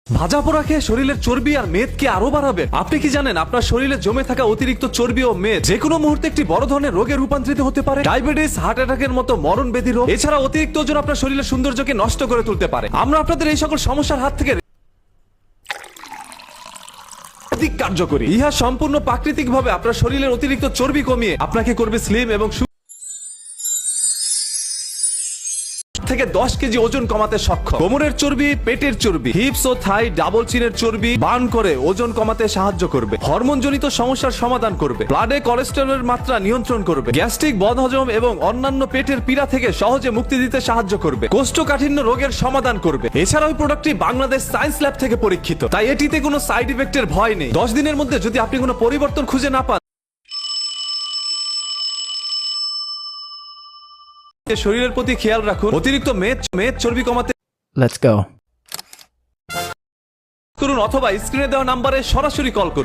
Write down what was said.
ভাজা পোড়া খেয়ে শরীরের চর্বি আর মেদকে আরো বাড়াবে। আপনি কি জানেন আপনার শরীরে জমে থাকা অতিরিক্ত চর্বি ও মেদ যে কোনো মুহূর্তে একটি বড় ধরনের রোগে রূপান্তরিত হতে পারে। ডায়াবেটিস, হার্ট অ্যাটাকের মতো মরণ ব্যাধি রোগ। এছাড়া অতিরিক্ত ওজন আপনার শরীরের সৌন্দর্যকে নষ্ট করে তুলতে পারে। আমরা আপনাদের এই সকল সমস্যার হাত থেকে কার্যকরী। ইহা সম্পূর্ণ প্রাকৃতিক ভাবে আপনার শরীরের অতিরিক্ত চর্বি কমিয়ে আপনাকে করবে স্লিম এবং থেকে 10 কেজি ওজন কমাতে সক্ষম। কোমরের চর্বি, পেটের চর্বি, হিপস ও থাই, ডাবল চিনের চর্বি বার্ন করে ওজন কমাতে সাহায্য করবে। হরমোন জনিত সমস্যার সমাধান করবে। ব্লাডে কোলেস্টেরলের মাত্রা নিয়ন্ত্রণ করবে। গ্যাস্ট্রিক, বদহজম এবং অন্যান্য পেটের পীড়া থেকে সহজে মুক্তি দিতে সাহায্য করবে। কোষ্ঠকাঠিন্য রোগের সমাধান করবে। এছাড়াও এই প্রোডাক্টটি বাংলাদেশ সায়েন্স ল্যাব থেকে পরীক্ষিত, তাই এটিতে কোনো সাইড ইফেক্টের ভয় নেই। 10 দিনের মধ্যে যদি আপনি কোনো পরিবর্তন খুঁজে না পান, শরীরের প্রতি খেয়াল রাখুন। অতিরিক্ত মেদ চর্বি কমাতে Let's go. করুন অথবা স্ক্রিনে দেওয়া নাম্বারে সরাসরি কল করুন।